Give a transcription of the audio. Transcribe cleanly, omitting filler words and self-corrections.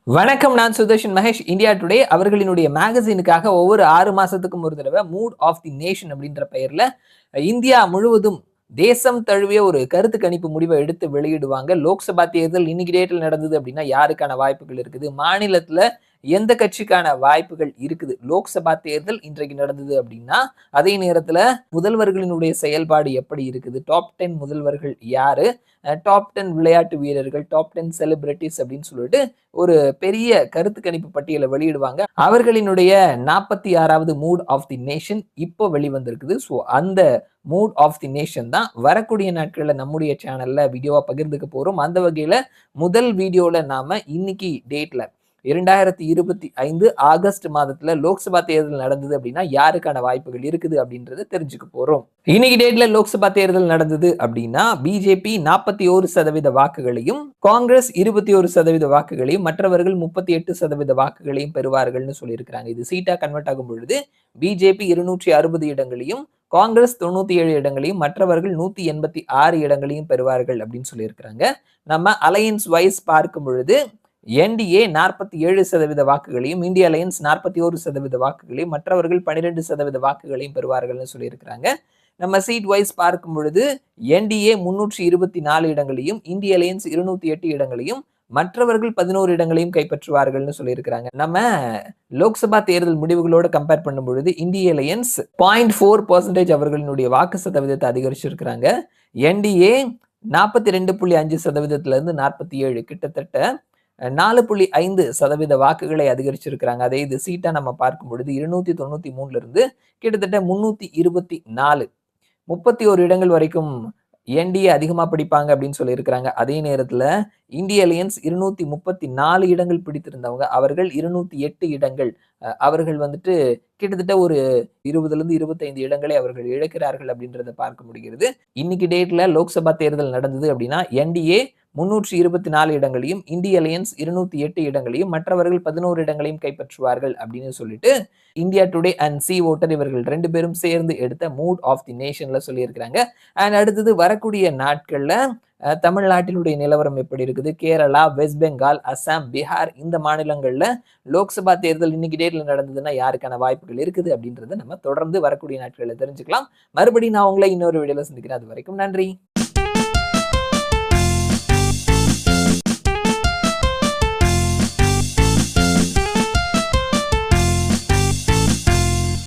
வணக்கம். நான் Sudarshan Mahesh. India today அவர்களினுடைய மேகசினுக்காக ஒவ்வொரு 6 மாசத்துக்கும் ஒரு தடவை மூட் ஆஃப் தி நேஷன் அப்படின்ற பெயர்ல இந்தியா முழுவதும் தேசம் தழுவிய ஒரு கருத்து கணிப்பு முடிவை எடுத்து வெளியிடுவாங்க. லோக்சபா தேர்தல் இன்னைக்கு டேட்ல நடந்தது அப்படின்னா யாருக்கான வாய்ப்புகள் இருக்குது? மாநிலத்துல எந்த கட்சிக்கான வாய்ப்புகள் இருக்குது? லோக்சபா தேர்தல் இன்றைக்கு நடந்தது அப்படின்னா, அதே நேரத்துல முதல்வர்களினுடைய செயல்பாடு எப்படி இருக்குது? டாப் 10 முதல்வர்கள் யாரு? டாப் 10 விளையாட்டு வீரர்கள், டாப் 10 செலிபிரிட்டிஸ் அப்படின்னு சொல்லிட்டு ஒரு பெரிய கருத்து கணிப்பு பட்டியலை வெளியிடுவாங்க. அவர்களினுடைய 46வது மூட் ஆஃப் தி நேஷன் இப்போ வெளிவந்திருக்குது. ஸோ அந்த மூட் ஆஃப் தி நேஷன் தான் வரக்கூடிய நாட்கள்ல நம்முடைய சேனல்ல வீடியோவா பகிர்ந்துக்க போறோம். அந்த வகையில முதல் வீடியோல நாம இன்னைக்கு டேட்ல 2025 ஆகஸ்ட் மாதத்துல லோக்சபா தேர்தல் நடந்தது அப்படின்னா யாருக்கான வாய்ப்புகள் இருக்குது அப்படின்றத தெரிஞ்சுக்க போறோம். இன்னைக்கு டேட்ல லோக்சபா தேர்தல் நடந்தது அப்படின்னா பிஜேபி 41% வாக்குகளையும், காங்கிரஸ் 21% வாக்குகளையும், மற்றவர்கள் 38% வாக்குகளையும் பெறுவார்கள்னு சொல்லியிருக்கிறாங்க. இது சீட்டா கன்வெர்ட் ஆகும் பொழுது பிஜேபி 260 இடங்களையும், காங்கிரஸ் 97 இடங்களையும், மற்றவர்கள் 186 இடங்களையும் பெறுவார்கள் அப்படின்னு சொல்லியிருக்கிறாங்க. நம்ம அலையன்ஸ் வைஸ் பார்க்கும் பொழுது என்டிஏ 47% வாக்குகளையும், இந்திய அலையன்ஸ் 41% வாக்குகளையும், மற்றவர்கள் 12% வாக்குகளையும் பெறுவார்கள்னு சொல்லியிருக்கிறாங்க. நம்ம சீட் வைஸ் பார்க்கும் பொழுது என்டிஏ 324 இடங்களையும், இந்திய அலையன்ஸ் 208 இடங்களையும், மற்றவர்கள் 11 இடங்களையும் கைப்பற்றுவார்கள்னு சொல்லியிருக்கிறாங்க. நம்ம லோக்சபா தேர்தல் முடிவுகளோட கம்பேர் பண்ணும் பொழுது இந்திய அலையன்ஸ் 0.4% அவர்களினுடைய வாக்கு சதவீதத்தை அதிகரிச்சிருக்கிறாங்க. என்டிஏ 42.5% இருந்து 47 கிட்டத்தட்ட 4.5% வாக்குகளை அதிகரிச்சிருக்கிறாங்க. அதே இது சீட்டா நம்ம பார்க்கும் பொழுது 293 இருந்து கிட்டத்தட்ட 324 31 இடங்கள் வரைக்கும் என்டிஏ அதிகமா பிடிப்பாங்க அப்படின்னு சொல்லியிருக்கிறாங்க. அதே நேரத்துல இந்திய அலையன்ஸ் 234 இடங்கள் பிடித்திருந்தவங்க, அவர்கள் 208 இடங்கள். அவர்கள் வந்துட்டு கிட்டத்தட்ட ஒரு 20 இருந்து 25 இடங்களை அவர்கள் இழக்கிறார்கள் அப்படின்றத பார்க்க முடிகிறது. இன்னைக்கு டேட்ல லோக்சபா தேர்தல் நடந்தது அப்படின்னா என்டிஏ 324 இடங்களையும், இந்திய அலையன்ஸ் 208 இடங்களையும், மற்றவர்கள் 11 இடங்களையும் கைப்பற்றுவார்கள் அப்படின்னு சொல்லிட்டு India today and C voter இவர்கள் 2 பேரும் சேர்ந்து எடுத்த மூட் ஆஃப் தி நேஷன்ல சொல்லியிருக்கிறாங்க. அண்ட் அடுத்தது வரக்கூடிய நாட்கள்ல தமிழ்நாட்டினுடைய நிலவரம் எப்படி இருக்குது? கேரளா, வெஸ்ட் பெங்கால், அசாம், பீகார் இந்த மாநிலங்கள்ல லோக்சபா தேர்தல் இன்னைக்கு டேட்ல நடந்ததுன்னா யாருக்கான வாய்ப்புகள் இருக்குது அப்படின்றத நம்ம தொடர்ந்து வரக்கூடிய நாட்கள்ல தெரிஞ்சுக்கலாம். மறுபடியும் நான் உங்களை இன்னொரு வீடியோல சந்திக்கிறேன். அது வரைக்கும் நன்றி.